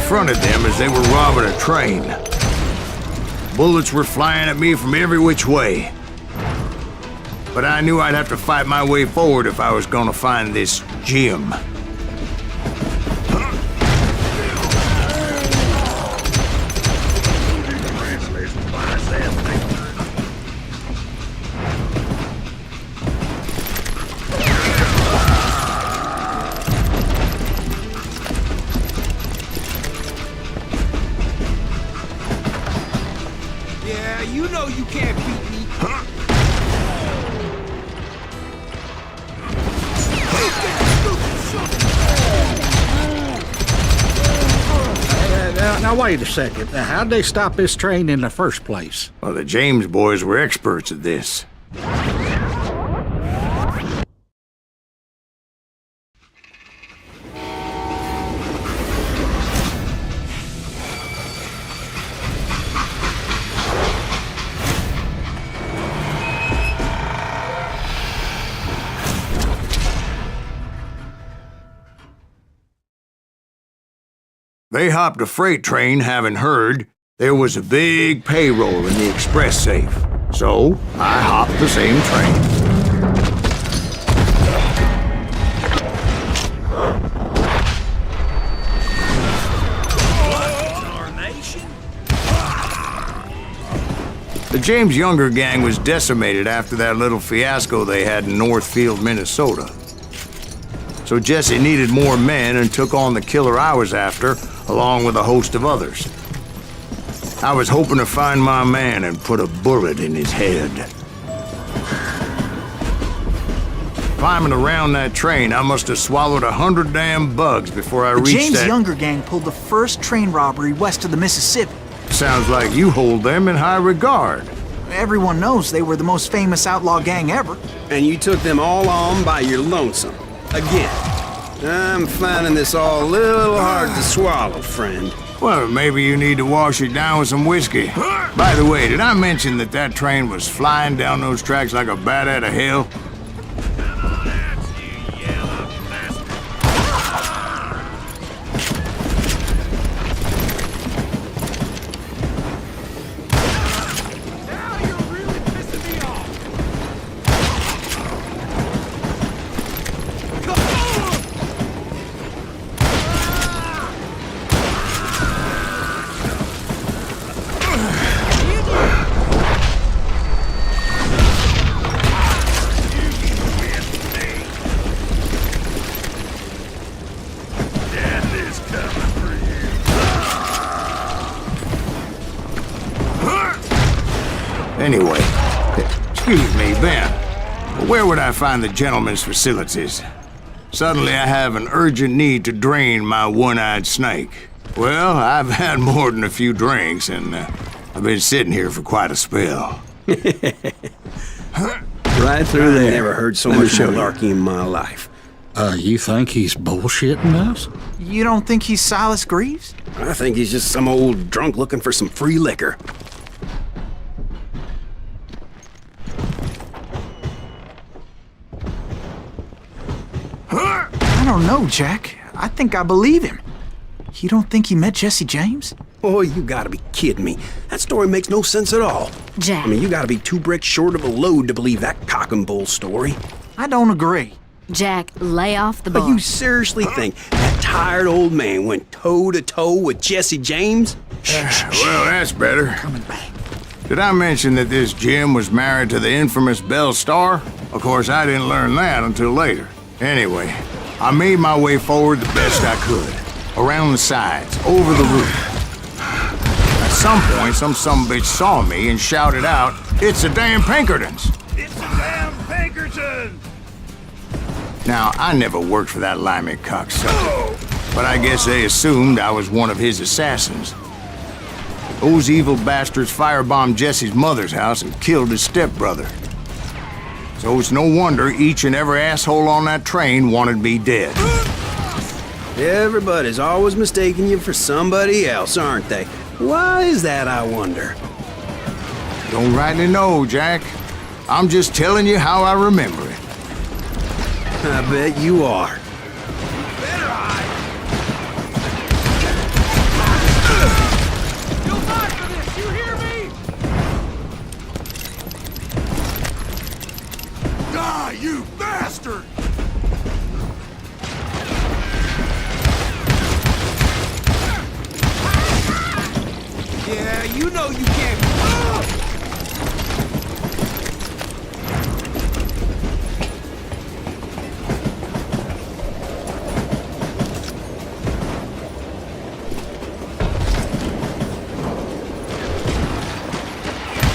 confronted them as they were robbing a train. Bullets were flying at me from every which way. But I knew I'd have to fight my way forward if I was gonna find this gem. Yeah, you know you can't beat me. Now wait a second. How'd they stop this train in the first place? Well, the James boys were experts at this. They hopped a freight train having heard there was a big payroll in the express safe. So, I hopped the same train. The James Younger gang was decimated after that little fiasco they had in Northfield, Minnesota. So Jesse needed more men and took on the killer I was after, along with a host of others. I was hoping to find my man and put a bullet in his head. Climbing around that train, I must have swallowed 100 damn bugs before I reached James that... Younger gang pulled the first train robbery west of the Mississippi. Sounds like you hold them in high regard. Everyone knows they were the most famous outlaw gang ever. And you took them all on by your lonesome. Again. I'm finding this all a little hard to swallow, friend. Well, maybe you need to wash it down with some whiskey. By the way, did I mention that that train was flying down those tracks like a bat out of hell? Anyway, excuse me, Ben. Where would I find the gentleman's facilities? Suddenly I have an urgent need to drain my one-eyed snake. Well, I've had more than a few drinks, and I've been sitting here for quite a spell. Right through there. I never heard so much malarkey in my life. You think he's bullshitting us? You don't think he's Silas Greaves? I think he's just some old drunk looking for some free liquor. I don't know, Jack. I think I believe him. You don't think he met Jesse James? Oh, you gotta be kidding me. That story makes no sense at all. Jack. I mean, you gotta be 2 bricks short of a load to believe that cock and bull story. I don't agree. Jack, lay off the bar. But you seriously think that tired old man went toe-to-toe with Jesse James? Well, that's better. Coming back. Did I mention that this Jim was married to the infamous Belle Starr? Of course, I didn't learn that until later. Anyway, I made my way forward the best I could. Around the sides, over the roof. At some point, some sumbitch saw me and shouted out, "It's the damn Pinkertons!" It's the damn Pinkertons! Now, I never worked for that limey cocksucker, but I guess they assumed I was one of his assassins. Those evil bastards firebombed Jesse's mother's house and killed his stepbrother. So it's no wonder each and every asshole on that train wanted me dead. Everybody's always mistaking you for somebody else, aren't they? Why is that, I wonder? Don't rightly know, Jack. I'm just telling you how I remember it. I bet you are. Die, you bastard! Yeah, you know you can't.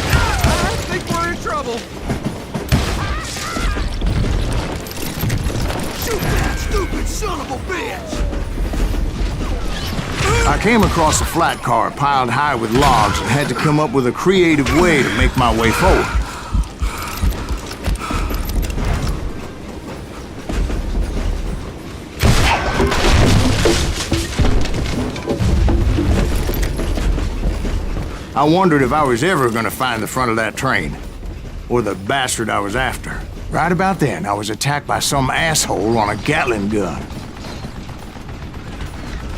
I think we're in trouble. Shoot that stupid son of a bitch! I came across a flat car piled high with logs and had to come up with a creative way to make my way forward. I wondered if I was ever going to find the front of that train, or the bastard I was after. Right about then, I was attacked by some asshole on a Gatling gun.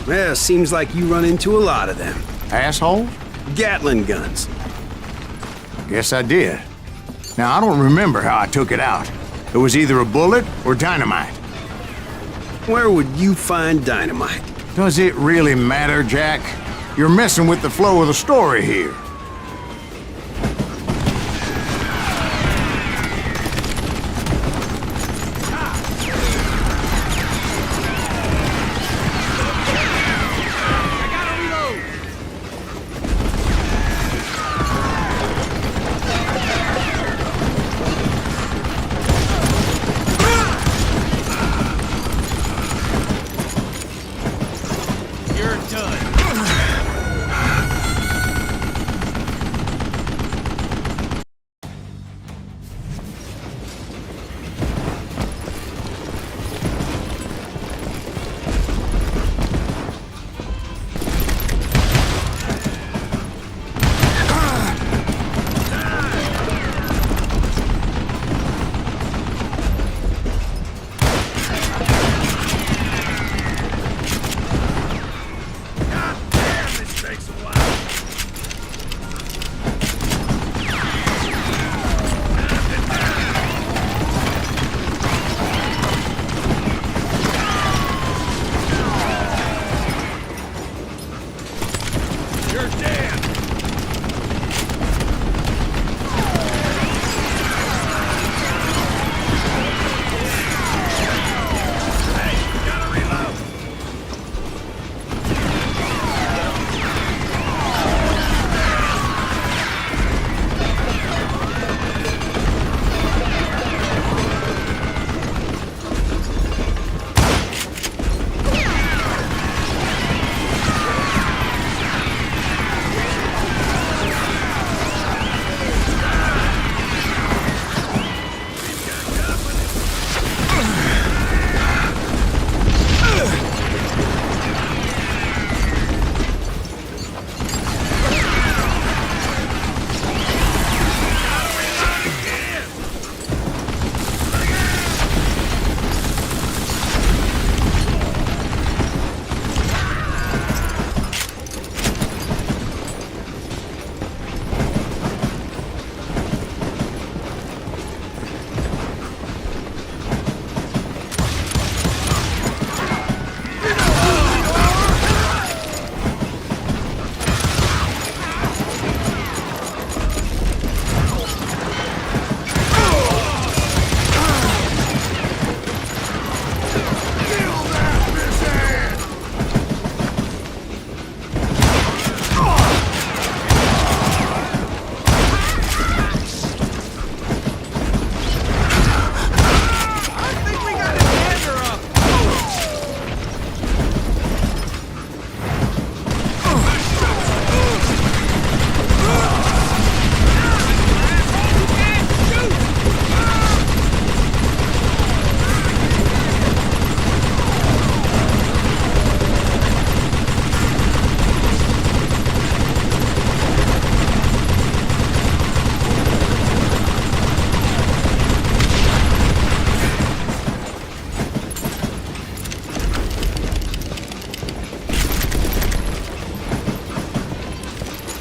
Well, seems like you run into a lot of them. Asshole? Gatling guns. Guess I did. Now, I don't remember how I took it out. It was either a bullet or dynamite. Where would you find dynamite? Does it really matter, Jack? You're messing with the flow of the story here.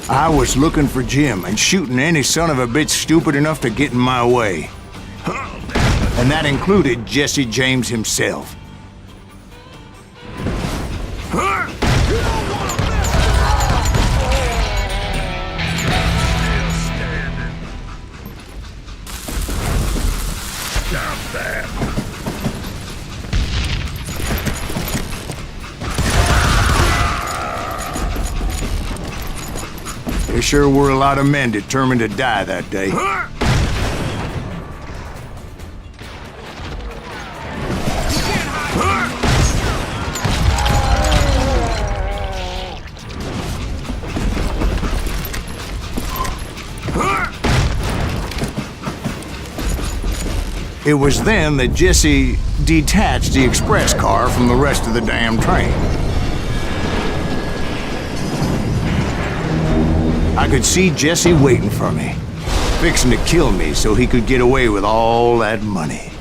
I was looking for Jim and shooting any son of a bitch stupid enough to get in my way. And that included Jesse James himself. There sure were a lot of men determined to die that day. It was then that Jesse detached the express car from the rest of the damn train. I could see Jesse waiting for me, fixing to kill me so he could get away with all that money.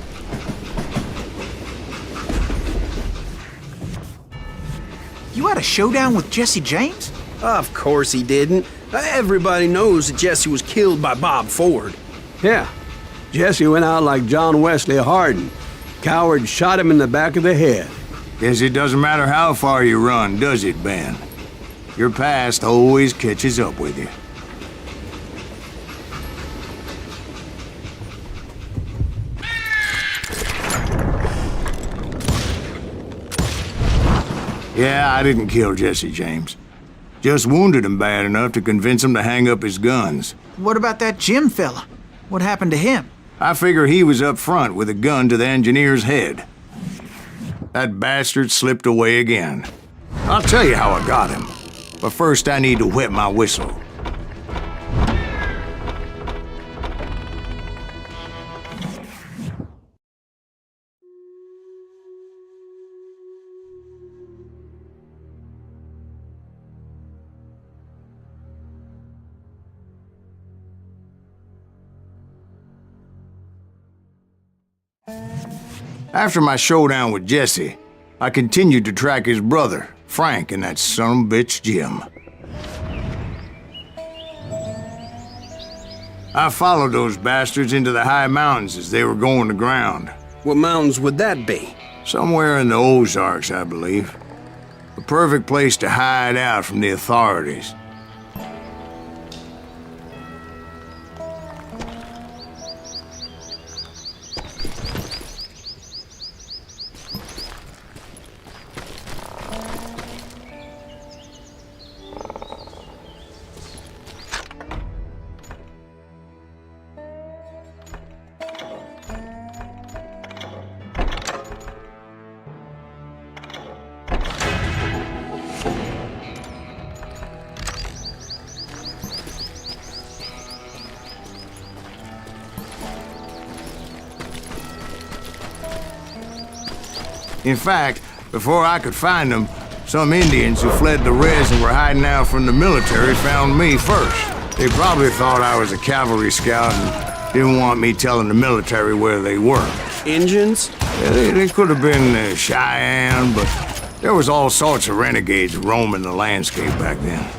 You had a showdown with Jesse James? Of course he didn't. Everybody knows that Jesse was killed by Bob Ford. Yeah. Jesse went out like John Wesley Hardin. Coward shot him in the back of the head. Guess it doesn't matter how far you run, does it, Ben? Your past always catches up with you. Yeah, I didn't kill Jesse James. Just wounded him bad enough to convince him to hang up his guns. What about that Jim fella? What happened to him? I figure he was up front with a gun to the engineer's head. That bastard slipped away again. I'll tell you how I got him. But first I need to wet my whistle. After my showdown with Jesse, I continued to track his brother, Frank, and that sumbitch Jim. I followed those bastards into the high mountains as they were going to ground. What mountains would that be? Somewhere in the Ozarks, I believe. The perfect place to hide out from the authorities. In fact, before I could find them, some Indians who fled the res and were hiding out from the military found me first. They probably thought I was a cavalry scout and didn't want me telling the military where they were. Indians? Yeah, they could have been Cheyenne, but there was all sorts of renegades roaming the landscape back then.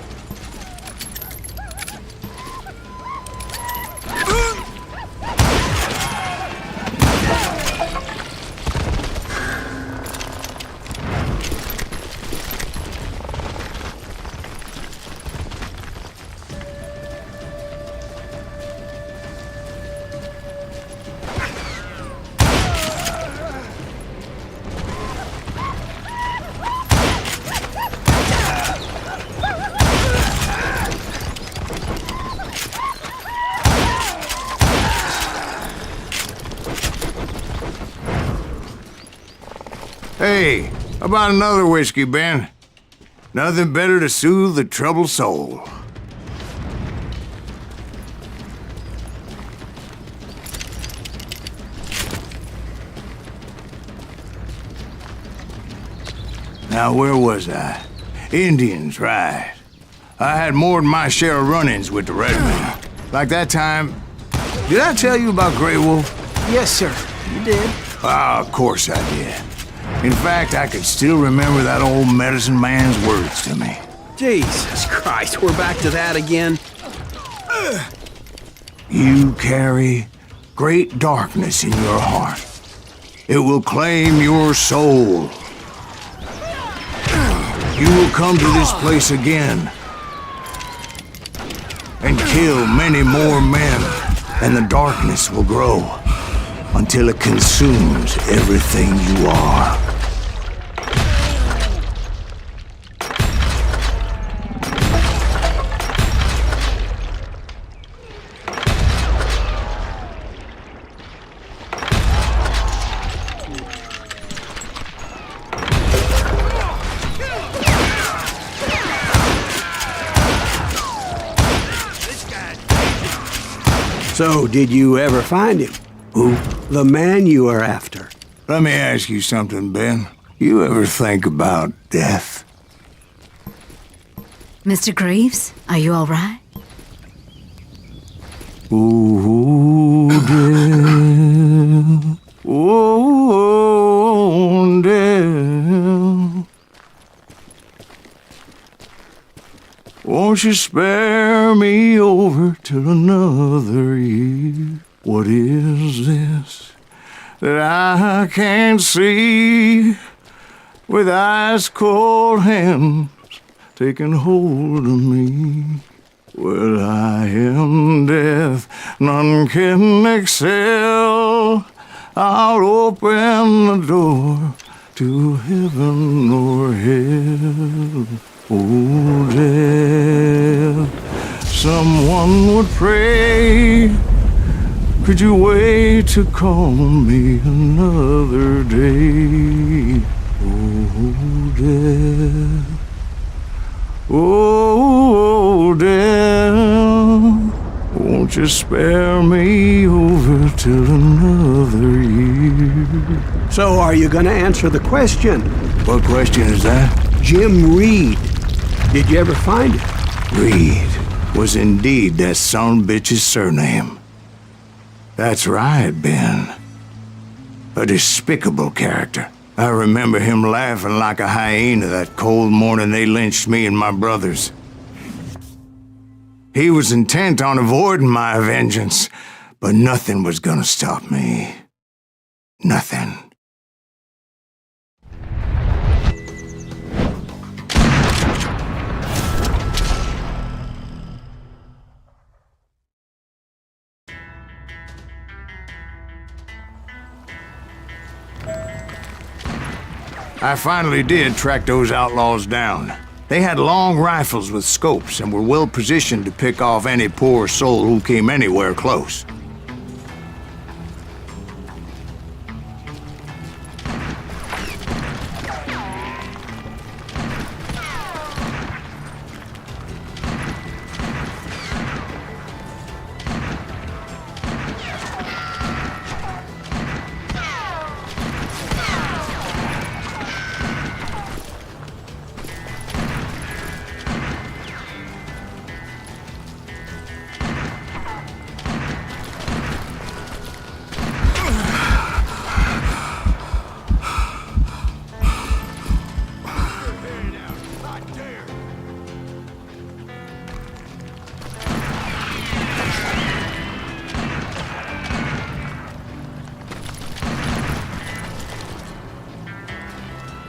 Hey, how about another whiskey, Ben? Nothing better to soothe the troubled soul. Now, where was I? Indians, right. I had more than my share of run-ins with the redmen. Like that time... Did I tell you about Grey Wolf? Yes, sir. You did. Ah, of course I did. In fact, I could still remember that old medicine man's words to me. Jesus Christ, we're back to that again. You carry great darkness in your heart. It will claim your soul. You will come to this place again and kill many more men, and the darkness will grow until it consumes everything you are. So, did you ever find him? Who? The man you are after. Let me ask you something, Ben. You ever think about death? Mr. Greaves, are you all right? Ooh, death. Ooh, death. Won't you spare me over till another year? What is this that I can't see with ice cold hands taking hold of me? Well, I am death, none can excel. I'll open the door to heaven or hell. Oh, death, someone would pray. Could you wait to call me another day? Oh, death. Oh, death. Won't you spare me over till another year? So, are you gonna answer the question? What question is that? Jim Reed. Did you ever find him? Reed was indeed that son-bitch's surname. That's right, Ben. A despicable character. I remember him laughing like a hyena that cold morning they lynched me and my brothers. He was intent on avoiding my vengeance, but nothing was gonna stop me. Nothing. I finally did track those outlaws down. They had long rifles with scopes and were well positioned to pick off any poor soul who came anywhere close.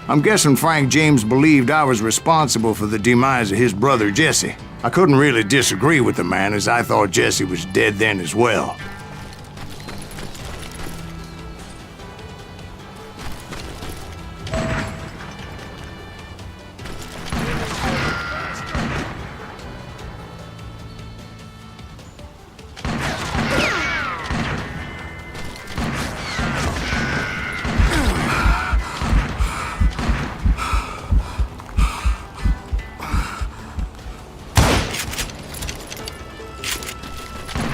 I'm guessing Frank James believed I was responsible for the demise of his brother Jesse. I couldn't really disagree with the man, as I thought Jesse was dead then as well.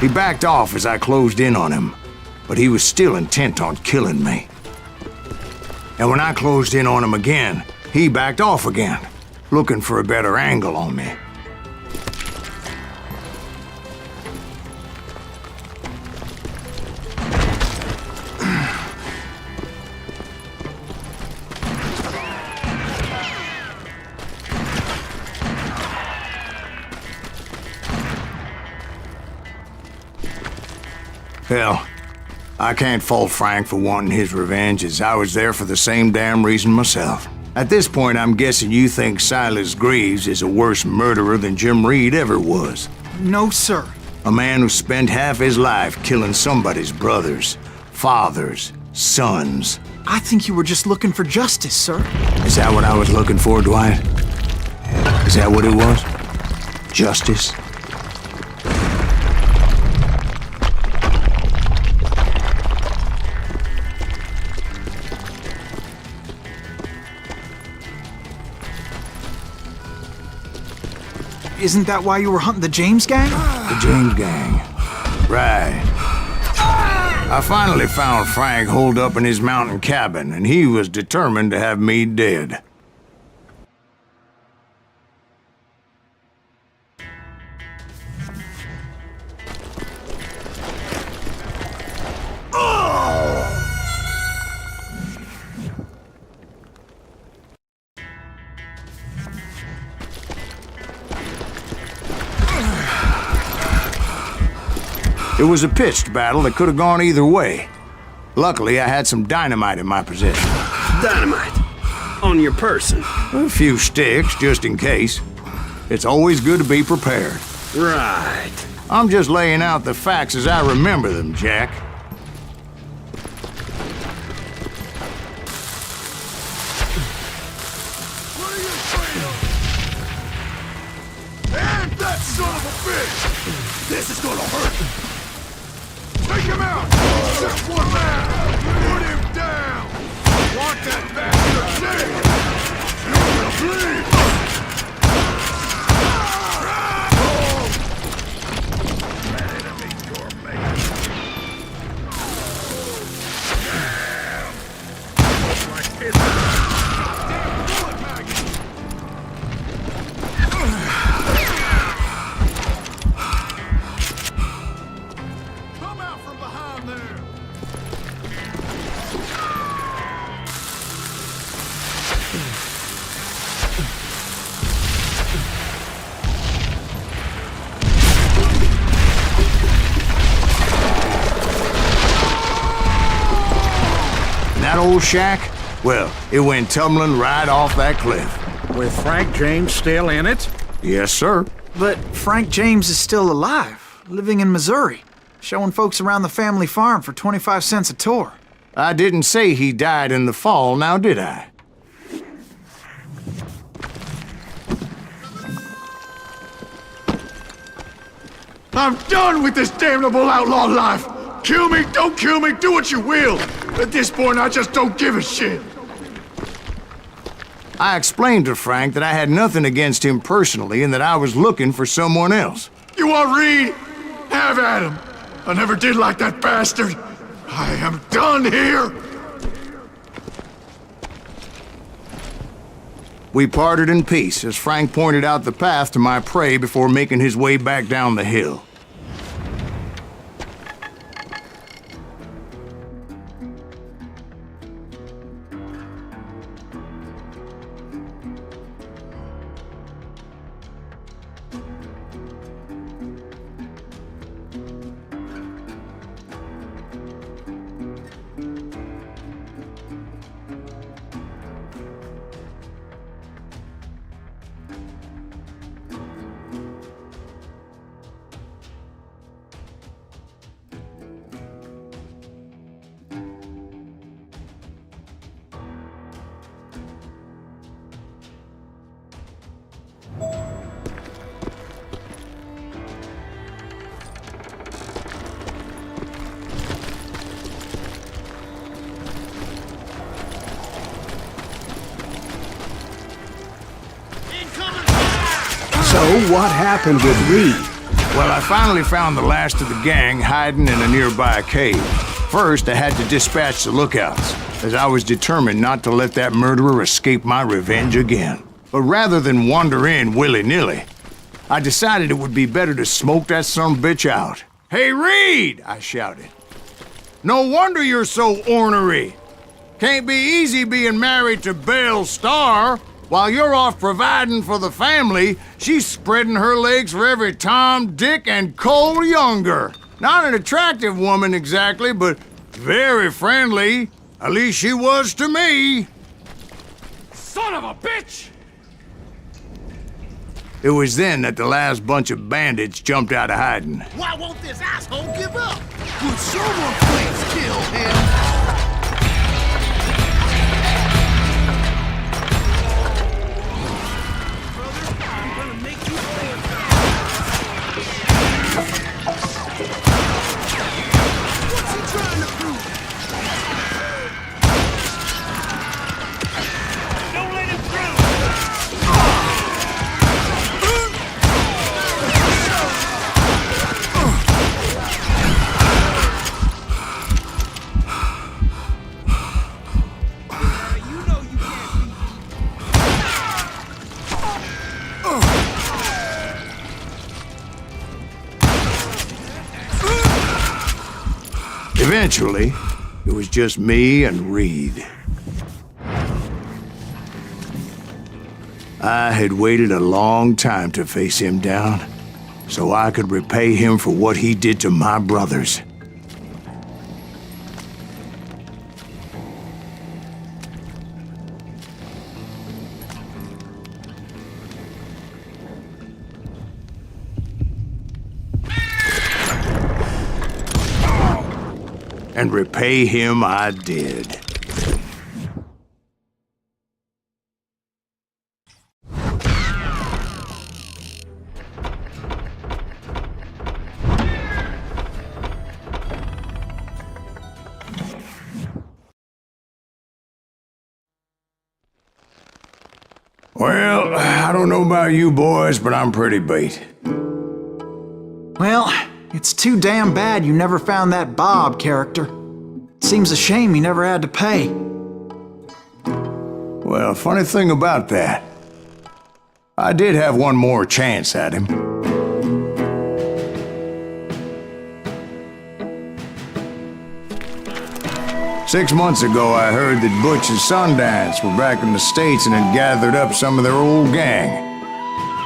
He backed off as I closed in on him, but he was still intent on killing me. And when I closed in on him again, he backed off again, looking for a better angle on me. Hell, I can't fault Frank for wanting his revenge, as I was there for the same damn reason myself. At this point, I'm guessing you think Silas Greaves is a worse murderer than Jim Reed ever was. No, sir. A man who spent half his life killing somebody's brothers, fathers, sons. I think you were just looking for justice, sir. Is that what I was looking for, Dwight? Is that what it was? Justice? Isn't that why you were hunting the James gang? The James gang. Right. I finally found Frank holed up in his mountain cabin, and he was determined to have me dead. It was a pitched battle that could have gone either way. Luckily, I had some dynamite in my possession. Dynamite? On your person? A few sticks, just in case. It's always good to be prepared. Right. I'm just laying out the facts as I remember them, Jack. What are you afraid of? And that son of a bitch! This is gonna hurt! Take him out! Just one man! Put him down! I want that bastard dead! You're gonna bleed! That enemy's your mate. Like this. Damn bullet maggot! Come out from behind there! That old shack? Well, it went tumbling right off that cliff. With Frank James still in it? Yes, sir. But Frank James is still alive, living in Missouri, showing folks around the family farm for 25 cents a tour. I didn't say he died in the fall, now did I? I'm done with this damnable outlaw life! Kill me, don't kill me, do what you will! At this point, I just don't give a shit! I explained to Frank that I had nothing against him personally and that I was looking for someone else. You want Reed? Have at him! I never did like that bastard! I am done here! We parted in peace as Frank pointed out the path to my prey before making his way back down the hill. So what happened with Reed? Well, I finally found the last of the gang hiding in a nearby cave. First, I had to dispatch the lookouts, as I was determined not to let that murderer escape my revenge again. But rather than wander in willy-nilly, I decided it would be better to smoke that sumbitch out. "Hey, Reed!" I shouted. "No wonder you're so ornery. Can't be easy being married to Belle Starr. While you're off providing for the family, she's spreading her legs for every Tom, Dick, and Cole Younger. Not an attractive woman exactly, but Very friendly. At least she was to me. Son of a bitch! It was then that the last bunch of bandits jumped out of hiding. Why won't this asshole give up? Would someone please kill him? Brother, I'm gonna make you pay. What's he trying to prove? Don't let him through! Eventually, it was just me and Reed. I had waited a long time to face him down, so I could repay him for what he did to my brothers. And repay him I did. Well, I don't know about you boys, but I'm pretty beat. Well, it's too damn bad you never found that Bob character. Seems a shame he never had to pay. Well, funny thing about that, I did have one more chance at him. Six months ago, I heard that Butch and Sundance were back in the States and had gathered up some of their old gang.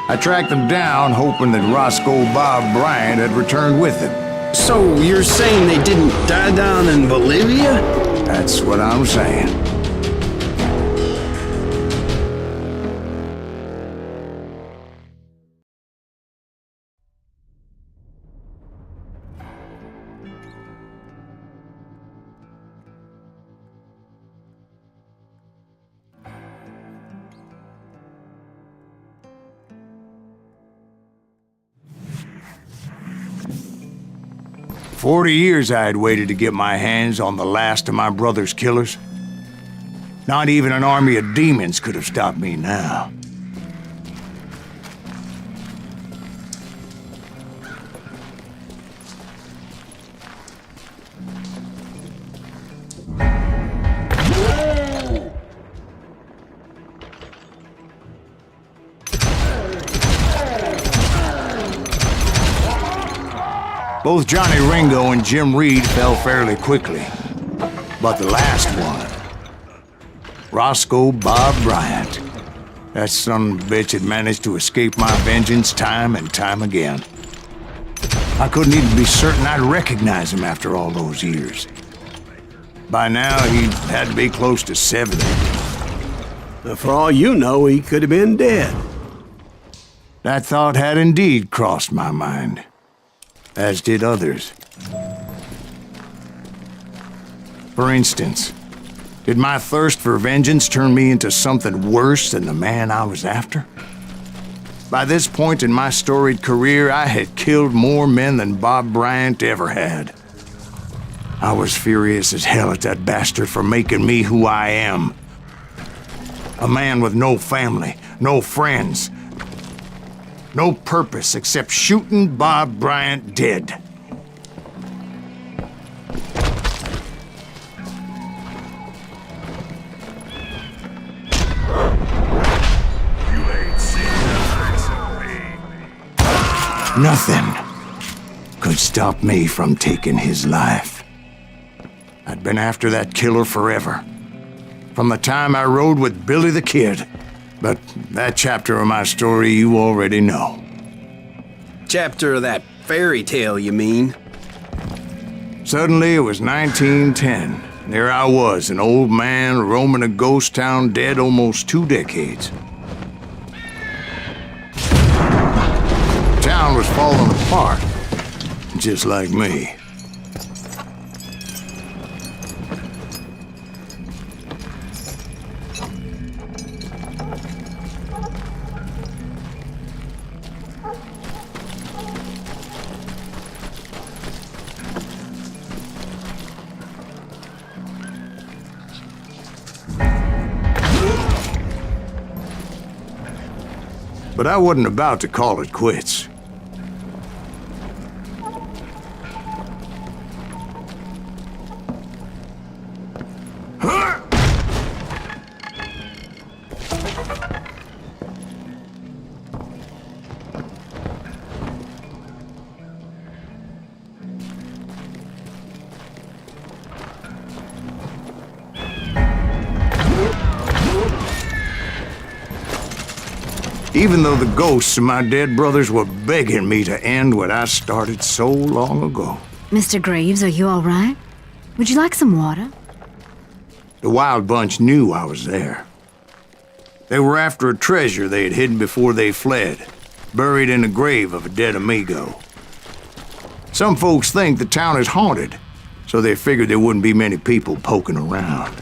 I tracked them down, hoping that Roscoe Bob Bryant had returned with them. So you're saying they didn't die down in Bolivia? That's what I'm saying. For 40 years I had waited to get my hands on the last of my brother's killers. Not even an army of demons could have stopped me now. Both Johnny Ringo and Jim Reed fell fairly quickly. But the last one, Roscoe Bob Bryant, that son of a bitch had managed to escape my vengeance time and time again. I couldn't even be certain I'd recognize him after all those years. By now, he had to be close to 70. For all you know, he could have been dead. That thought had indeed crossed my mind, as did others. For instance, did my thirst for vengeance turn me into something worse than the man I was after? By this point in my storied career, I had killed more men than Bob Bryant ever had. I was furious as hell at that bastard for making me who I am. A man with no family, no friends, no purpose except shooting Bob Bryant dead. You ain't seen the likes of me. Nothing could stop me from taking his life. I'd been after that killer forever, from the time I rode with Billy the Kid. But that chapter of my story you already know. Chapter of that fairy tale, you mean? Suddenly, it was 1910. There I was, an old man roaming a ghost town dead almost 2 decades. Town was falling apart, just like me. But I wasn't about to call it quits. Even though the ghosts of my dead brothers were begging me to end what I started so long ago. Mr. Graves, are you all right? Would you like some water? The Wild Bunch knew I was there. They were after a treasure they had hidden before they fled, buried in the grave of a dead amigo. Some folks think the town is haunted, so they figured there wouldn't be many people poking around.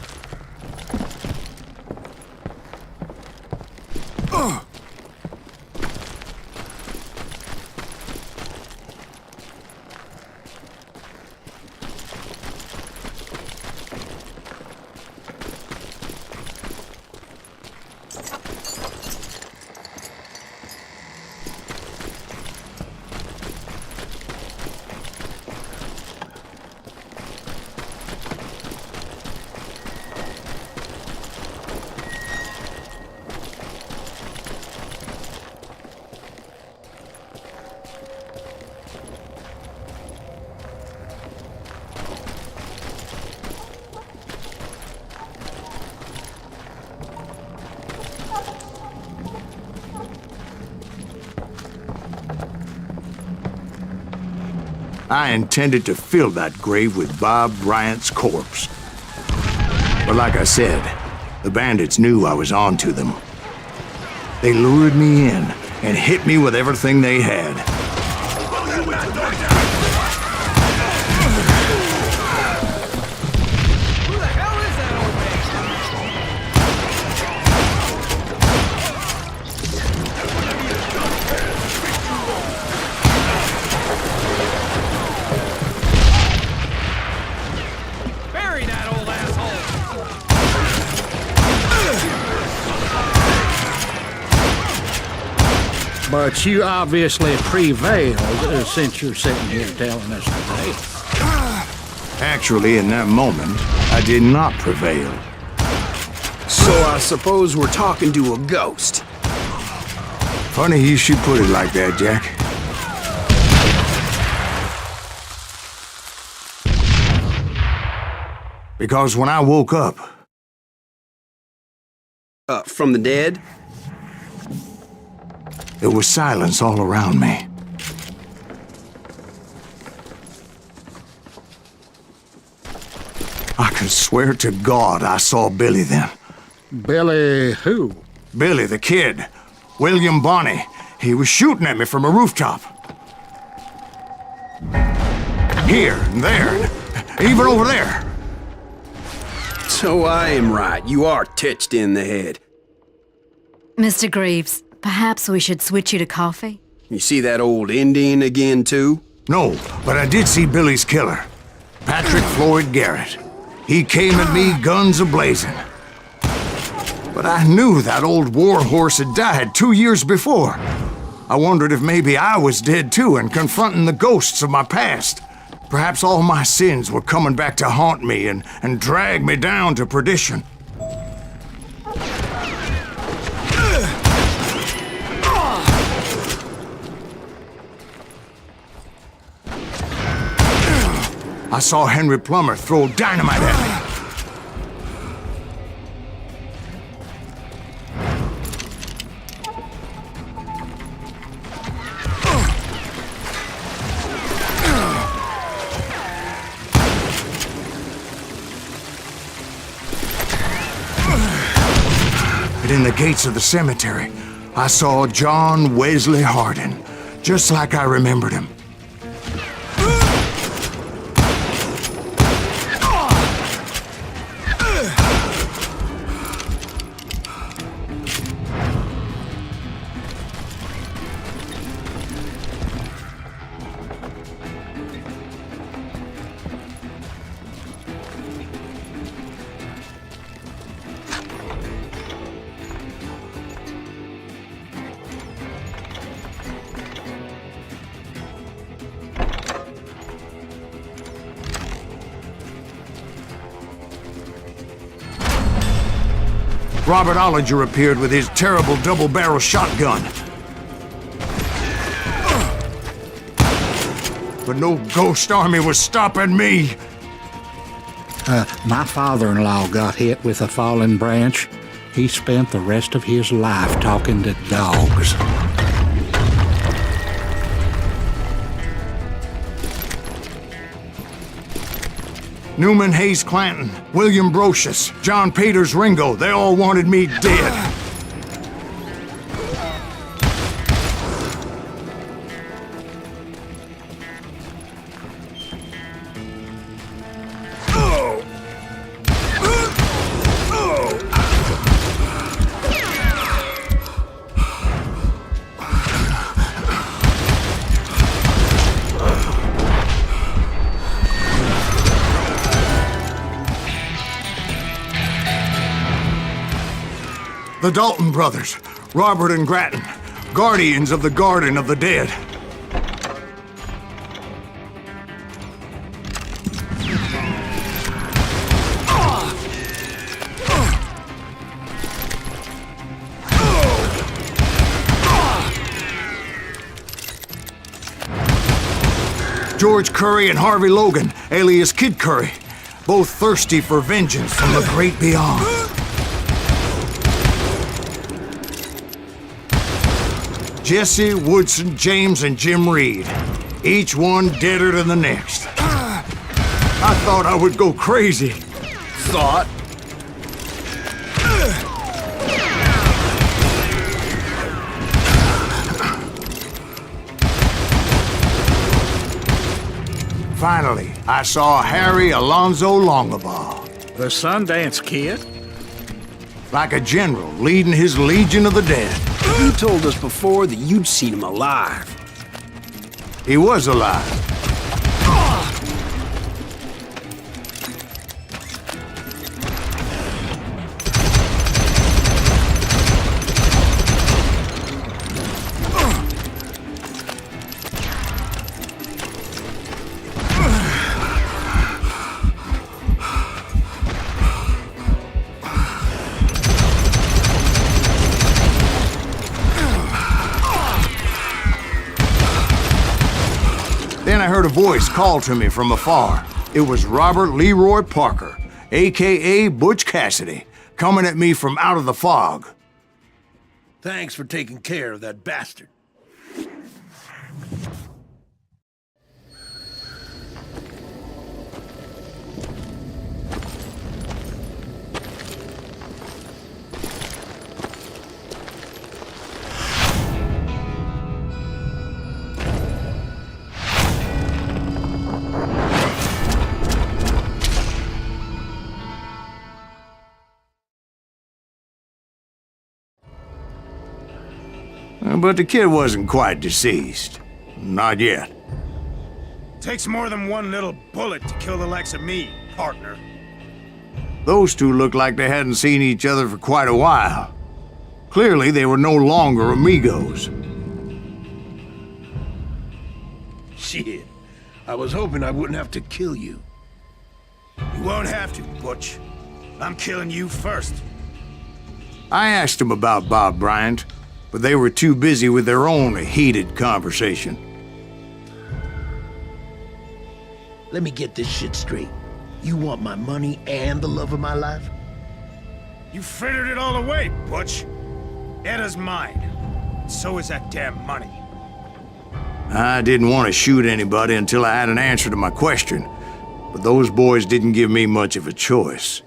I intended to fill that grave with Bob Bryant's corpse. But like I said, the bandits knew I was on to them. They lured me in and hit me with everything they had. But you obviously prevailed since you're sitting here telling us today. Actually, in that moment, I did not prevail. So I suppose we're talking to a ghost. Funny you should put it like that, Jack. Because when I woke up... From the dead? There was silence all around me. I could swear to God I saw Billy then. Billy who? Billy, the kid. William Bonney. He was shooting at me from a rooftop. Here and there, and even over there. So I am right. You are titched in the head. Mr. Graves, perhaps we should switch you to coffee? You see that old Indian again, too? No, but I did see Billy's killer. Patrick Floyd Garrett. He came at me guns a-blazing. But I knew that old war horse had died 2 years before. I wondered if maybe I was dead too and confronting the ghosts of my past. Perhaps all my sins were coming back to haunt me and drag me down to perdition. I saw Henry Plummer throw dynamite at me. But in the gates of the cemetery, I saw John Wesley Hardin, just like I remembered him. Robert Ollinger appeared with his terrible double-barrel shotgun. But no ghost army was stopping me. My father-in-law got hit with a fallen branch. He spent the rest of his life talking to dogs. Newman Hayes Clanton, William Brocious, John Peters Ringo, they all wanted me dead. The Dalton brothers, Robert and Grattan, guardians of the Garden of the Dead. George Curry and Harvey Logan, alias Kid Curry, both thirsty for vengeance from the great beyond. Jesse, Woodson, James, and Jim Reed. Each one deader than the next. I thought I would go crazy. Thought? Finally, I saw Harry Alonzo Longabaugh. The Sundance Kid? Like a general leading his Legion of the Dead. You told us before that you'd seen him alive. He was alive. Then I heard a voice call to me from afar. It was Robert Leroy Parker, a.k.a. Butch Cassidy, coming at me from out of the fog. Thanks for taking care of that bastard. But the kid wasn't quite deceased. Not yet. Takes more than one little bullet to kill the likes of me, partner. Those two looked like they hadn't seen each other for quite a while. Clearly, they were no longer amigos. Shit. I was hoping I wouldn't have to kill you. You won't have to, Butch. I'm killing you first. I asked him about Bob Bryant, but they were too busy with their own heated conversation. Let me get this shit straight. You want my money and the love of my life? You frittered it all away, Butch. Eda's mine. So is that damn money. I didn't want to shoot anybody until I had an answer to my question, but those boys didn't give me much of a choice.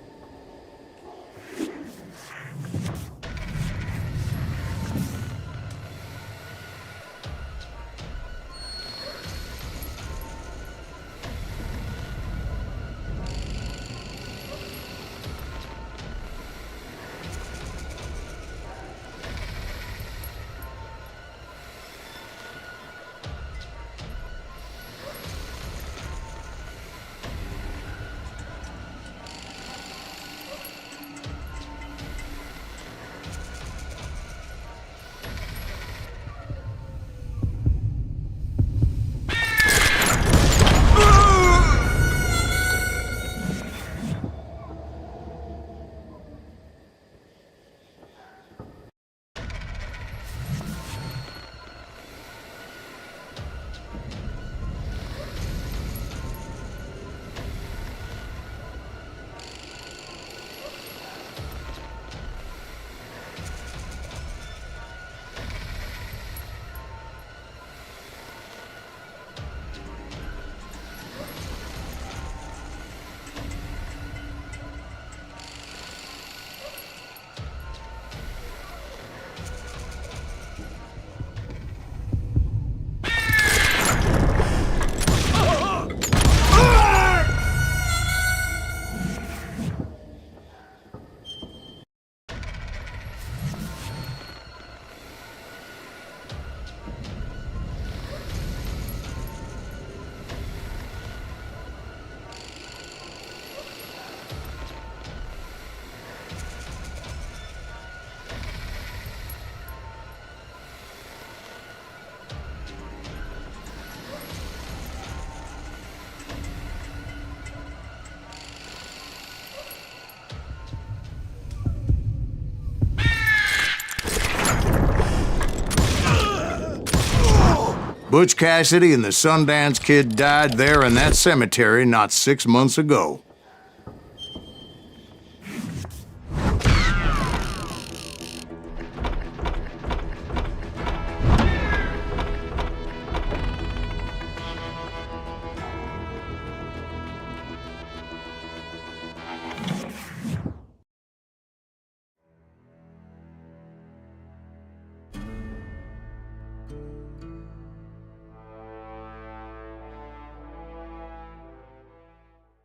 Butch Cassidy and the Sundance Kid died there in that cemetery not 6 months ago.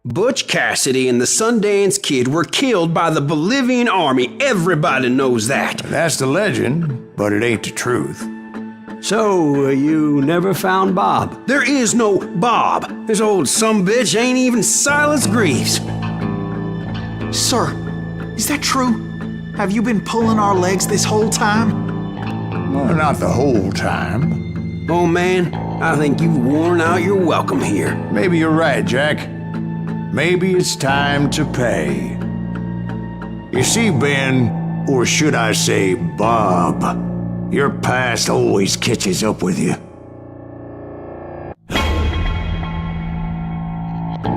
Butch Cassidy and the Sundance Kid were killed by the Bolivian army. Everybody knows that. That's the legend, but it ain't the truth. So, you never found Bob? There is no Bob. This old sumbitch ain't even Silas Greaves. Sir, is that true? Have you been pulling our legs this whole time? Well, not the whole time. Oh man, I think you've worn out your welcome here. Maybe you're right, Jack. Maybe it's time to pay. You see, Ben, or should I say Bob, your past always catches up with you.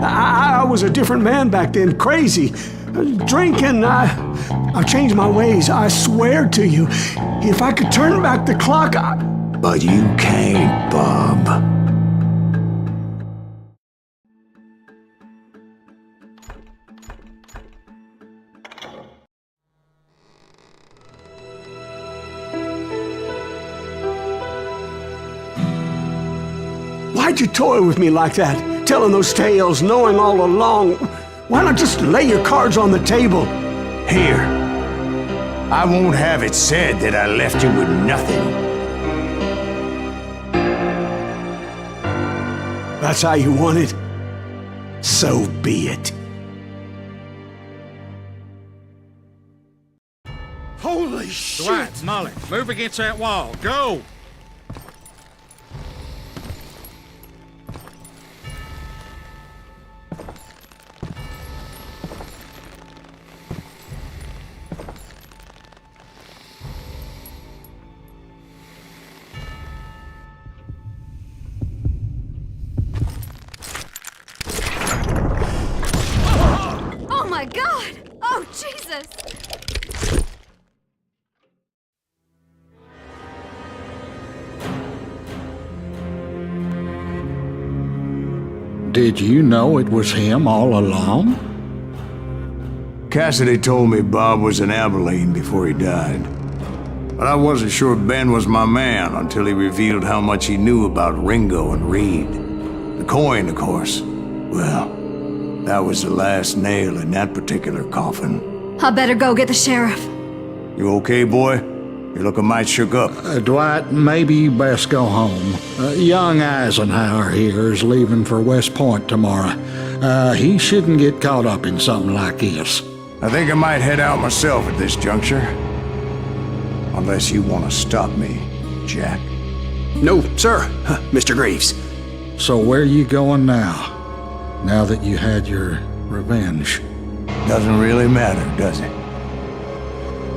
I was a different man back then, crazy. Drinking, I changed my ways, I swear to you. If I could turn back the clock, But you can't, Bob. Why'd you toy with me like that? Telling those tales, knowing all along. Why not just lay your cards on the table? Here. I won't have it said that I left you with nothing. That's how you want it? So be it. Holy shit! Dwight, Molly, move against that wall. Go! Oh my God! Oh, Jesus! Did you know it was him all along? Cassidy told me Bob was in Abilene before he died. But I wasn't sure Ben was my man until he revealed how much he knew about Ringo and Reed. The coin, of course. Well, that was the last nail in that particular coffin. I better go get the sheriff. You okay, boy? You're looking mighty shook up. Dwight, maybe you best go home. Young Eisenhower here is leaving for West Point tomorrow. He shouldn't get caught up in something like this. I think I might head out myself at this juncture. Unless you want to stop me, Jack. No, sir, Mr. Greaves. So where are you going now? Now that you had your revenge? Doesn't really matter, does it?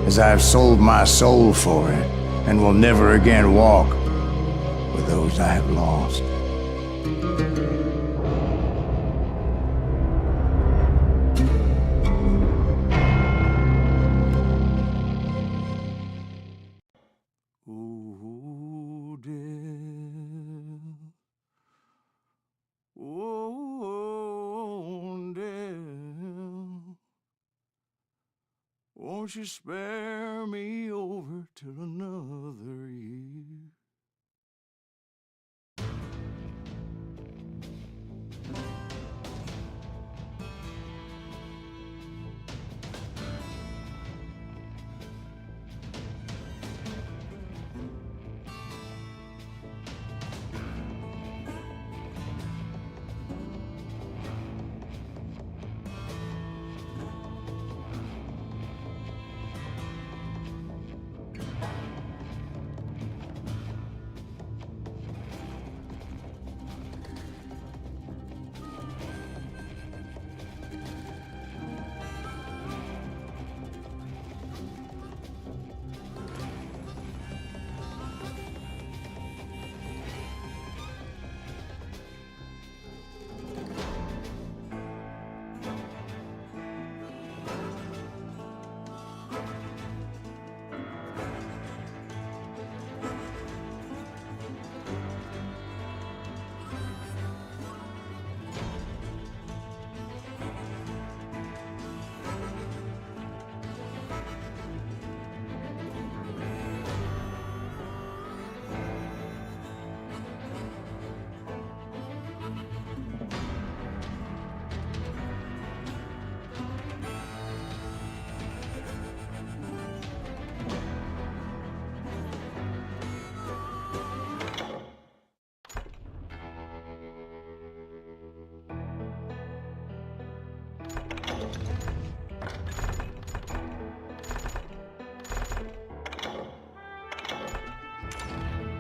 As I've sold my soul for it, and will never again walk with those I have lost. Ooh, dear. Oh, dear. Won't you spare me over till another year?